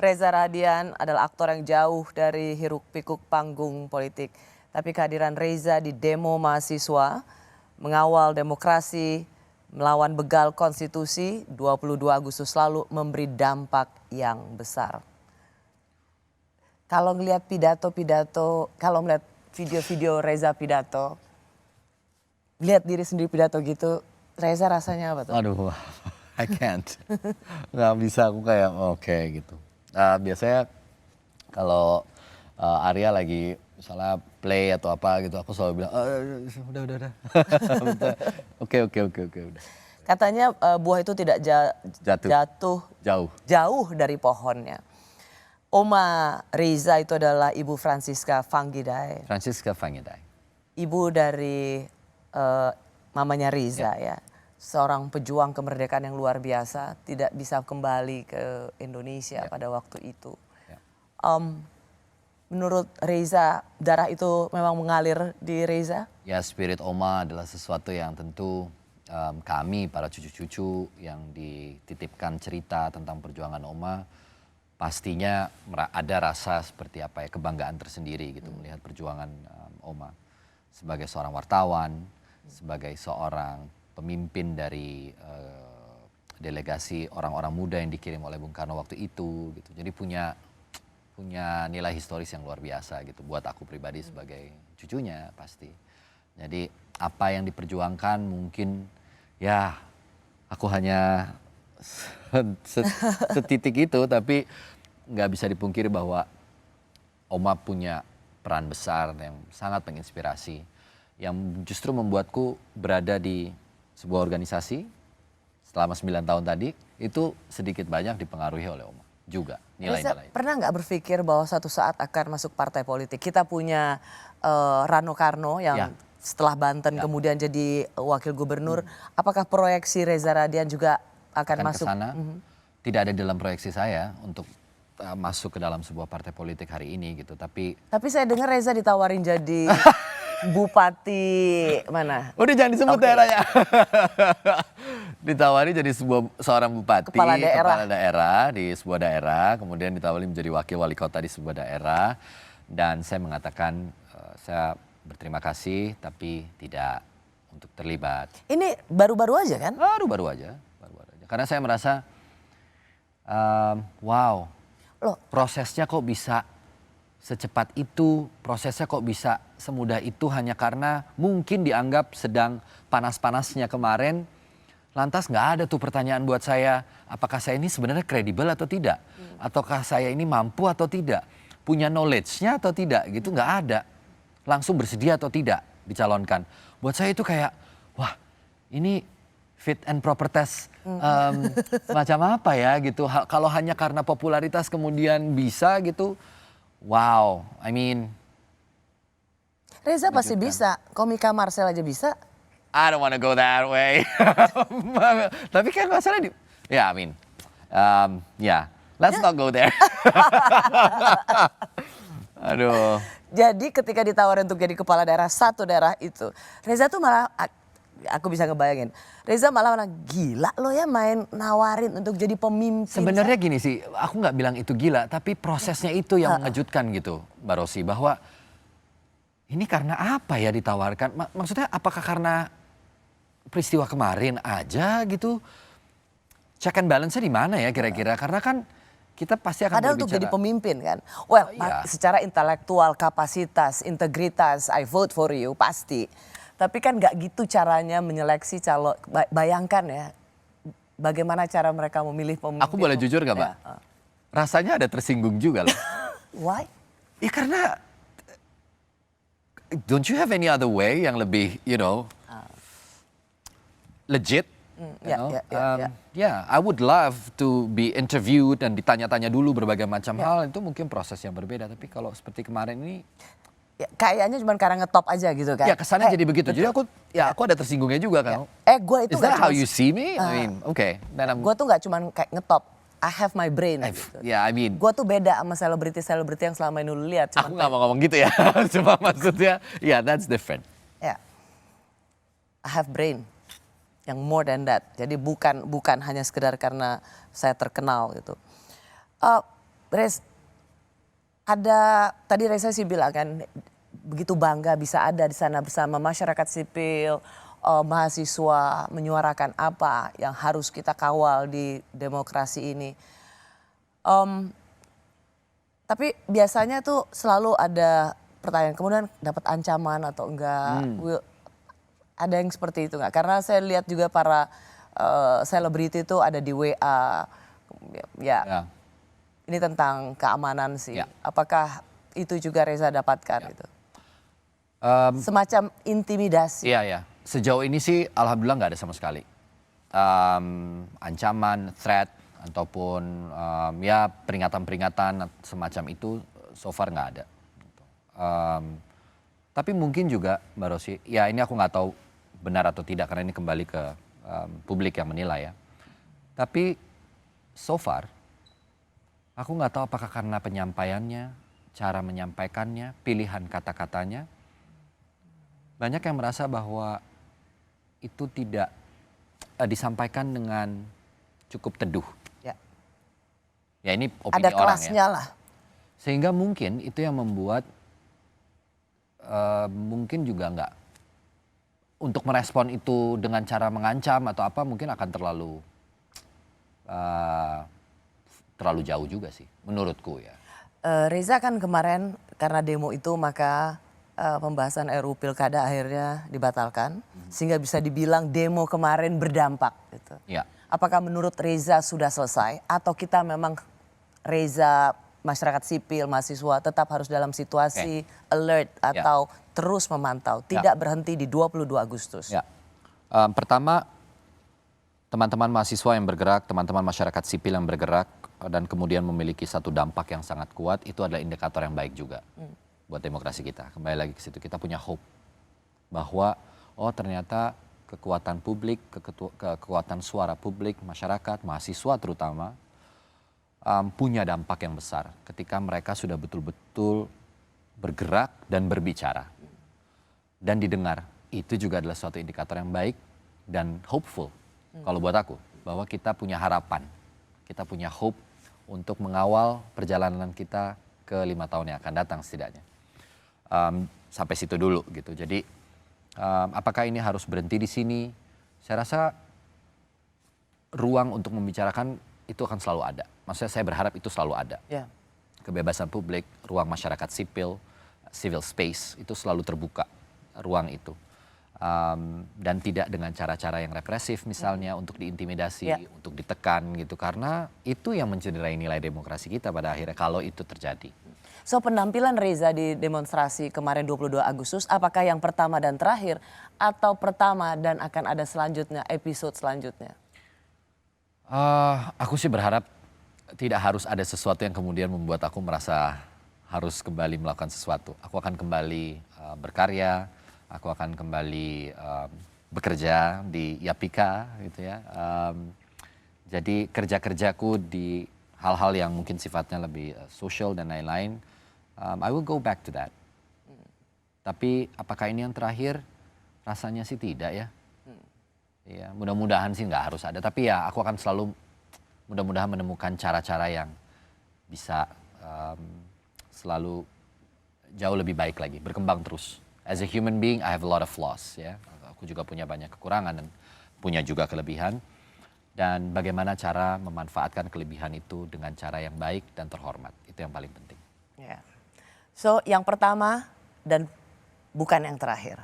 Reza Radian adalah aktor yang jauh dari hiruk-pikuk panggung politik. Tapi kehadiran Reza di demo mahasiswa mengawal demokrasi, melawan begal konstitusi 22 Agustus lalu memberi dampak yang besar. Kalau ngelihat pidato-pidato, kalau melihat video-video Reza pidato, lihat diri sendiri pidato gitu, Reza rasanya apa tuh? Aduh, I can't. Nggak bisa, aku kayak oke gitu. Biasanya kalau Arya lagi misalnya play atau apa gitu, aku selalu bilang, udah. Oke, udah. Katanya buah itu tidak jatuh jauh dari pohonnya. Oma Reza itu adalah Ibu Francisca Fangidae. Ibu dari mamanya Reza ya. Seorang pejuang kemerdekaan yang luar biasa, tidak bisa kembali ke Indonesia pada waktu itu. Menurut Reza, darah itu memang mengalir di Reza? Ya, spirit Oma adalah sesuatu yang tentu kami, para cucu-cucu yang dititipkan cerita tentang perjuangan Oma, pastinya ada rasa seperti apa ya, kebanggaan tersendiri gitu melihat perjuangan Oma. Sebagai seorang wartawan, sebagai seorang pemimpin dari delegasi orang-orang muda yang dikirim oleh Bung Karno waktu itu gitu. Jadi punya nilai historis yang luar biasa gitu buat aku pribadi sebagai cucunya pasti. Jadi apa yang diperjuangkan mungkin ya aku hanya setitik itu, tapi nggak bisa dipungkiri bahwa Oma punya peran besar yang sangat menginspirasi, yang justru membuatku berada di sebuah organisasi selama 9 tahun tadi, itu sedikit banyak dipengaruhi oleh Oma juga nilai-nilai. Pernah nggak berpikir bahwa suatu saat akan masuk partai politik? Kita punya Rano Karno yang setelah Banten kemudian jadi wakil gubernur. Apakah proyeksi Reza Radian juga akan masuk? Kesana? Tidak ada dalam proyeksi saya untuk masuk ke dalam sebuah partai politik hari ini gitu. Tapi saya dengar Reza ditawarin jadi bupati mana? Udah jangan disebut daerahnya. Ditawari jadi seorang bupati, Kepala daerah di sebuah daerah, kemudian ditawari menjadi wakil wali kota di sebuah daerah, dan saya mengatakan saya berterima kasih tapi tidak untuk terlibat. Ini baru-baru aja kan? Baru aja. Karena saya merasa wow, prosesnya kok bisa secepat itu, prosesnya kok bisa semudah itu hanya karena mungkin dianggap sedang panas-panasnya kemarin. Lantas nggak ada tuh pertanyaan buat saya, apakah saya ini sebenarnya kredibel atau tidak? Ataukah saya ini mampu atau tidak? Punya knowledge-nya atau tidak? Gitu nggak ada. Langsung bersedia atau tidak dicalonkan. Buat saya itu kayak, wah ini fit and proper test macam apa ya gitu. Kalau hanya karena popularitas kemudian bisa gitu. Wow, I mean. Reza pasti bisa, komika Marcel aja bisa. I don't wanna go that way. Tapi kan masalah let's not go there. Aduh. Jadi ketika ditawarin untuk jadi kepala daerah satu daerah itu, Reza tuh malah, aku bisa ngebayangin, Reza malah gila lo ya main nawarin untuk jadi pemimpin. Sebenarnya gini sih, aku nggak bilang itu gila, tapi prosesnya itu yang mengejutkan gitu, Mbak Rosi, bahwa ini karena apa ya ditawarkan? Maksudnya apakah karena peristiwa kemarin aja gitu? Check and balance-nya di mana ya kira-kira? Karena kan kita pasti akan padahal untuk jadi pemimpin kan. Well, secara intelektual, kapasitas, integritas, I vote for you pasti. Tapi kan nggak gitu caranya menyeleksi calon. Bayangkan ya, bagaimana cara mereka memilih pemimpin. Aku boleh jujur gak, Mbak? Rasanya ada tersinggung juga loh. Why? Ya karena, don't you have any other way yang lebih, legit? I would love to be interviewed dan ditanya-tanya dulu berbagai macam hal. Itu mungkin proses yang berbeda. Tapi kalau seperti kemarin ini, kayaknya cuma karena ngetop aja gitu kan. Ya kesannya jadi begitu. Jadi aku ada tersinggungnya juga kan. Gue itu Is that how you see me? I mean, okay. Gue tuh nggak cuma kayak ngetop. I have my brain. Gitu. Gue tuh beda sama selebriti yang selama ini lu lihat. Aku nggak mau ngomong gitu ya. Cuma maksudnya, that's different. I have brain. Yang more than that. Jadi bukan hanya sekedar karena saya terkenal gitu. Res, ada tadi Reza sih bilang kan begitu bangga bisa ada di sana bersama masyarakat sipil, mahasiswa menyuarakan apa yang harus kita kawal di demokrasi ini. Tapi biasanya tuh selalu ada pertanyaan kemudian dapat ancaman atau enggak. Ada yang seperti itu nggak? Karena saya lihat juga para selebriti itu ada di WA. Ya. Ini tentang keamanan sih. Ya. Apakah itu juga Reza dapatkan itu? Semacam intimidasi. Iya, ya. Sejauh ini sih alhamdulillah nggak ada sama sekali. Ancaman, threat, ataupun ya peringatan-peringatan semacam itu so far nggak ada. Tapi mungkin juga Mbak Rosy, ya ini aku nggak tahu benar atau tidak karena ini kembali ke publik yang menilai ya. Tapi so far aku nggak tahu apakah karena penyampaiannya, cara menyampaikannya, pilihan kata-katanya, banyak yang merasa bahwa itu tidak disampaikan dengan cukup teduh. Ya ini opini ada orang kelasnya ya. lah. Sehingga mungkin itu yang membuat mungkin juga nggak untuk merespon itu dengan cara mengancam atau apa mungkin akan terlalu jauh juga sih menurutku ya. Reza kan kemarin karena demo itu maka pembahasan RUU Pilkada akhirnya dibatalkan sehingga bisa dibilang demo kemarin berdampak gitu. Ya. Apakah menurut Reza sudah selesai atau kita memang Reza masyarakat sipil, mahasiswa tetap harus dalam situasi alert atau terus memantau, tidak berhenti di 22 Agustus? Ya. Pertama, teman-teman mahasiswa yang bergerak, teman-teman masyarakat sipil yang bergerak dan kemudian memiliki satu dampak yang sangat kuat, itu adalah indikator yang baik juga buat demokrasi kita. Kembali lagi ke situ, kita punya hope bahwa oh ternyata kekuatan publik, kekuatan suara publik, masyarakat, mahasiswa terutama punya dampak yang besar ketika mereka sudah betul-betul bergerak dan berbicara dan didengar. Itu juga adalah suatu indikator yang baik dan hopeful kalau buat aku, bahwa kita punya harapan, kita punya hope untuk mengawal perjalanan kita ke 5 tahun yang akan datang setidaknya. Sampai situ dulu gitu. Jadi apakah ini harus berhenti di sini? Saya rasa ruang untuk membicarakan itu akan selalu ada. Maksudnya saya berharap itu selalu ada. Kebebasan publik, ruang masyarakat sipil, civil space itu selalu terbuka ruang itu. Dan tidak dengan cara-cara yang represif misalnya untuk diintimidasi, untuk ditekan gitu. Karena itu yang mencederai nilai demokrasi kita pada akhirnya kalau itu terjadi. So penampilan Reza di demonstrasi kemarin 22 Agustus apakah yang pertama dan terakhir atau pertama dan akan ada selanjutnya, episode selanjutnya? Aku sih berharap tidak harus ada sesuatu yang kemudian membuat aku merasa harus kembali melakukan sesuatu. Aku akan kembali berkarya, aku akan kembali bekerja di Yapika gitu ya. Jadi kerja-kerjaku di hal-hal yang mungkin sifatnya lebih social dan lain-lain, I will go back to that. Tapi apakah ini yang terakhir? Rasanya sih tidak ya. Ya, mudah-mudahan sih nggak harus ada, tapi ya aku akan selalu mudah-mudahan menemukan cara-cara yang bisa selalu jauh lebih baik lagi, berkembang terus. As a human being, I have a lot of flaws ya. Aku juga punya banyak kekurangan dan punya juga kelebihan. Dan bagaimana cara memanfaatkan kelebihan itu dengan cara yang baik dan terhormat, itu yang paling penting. So yang pertama dan bukan yang terakhir.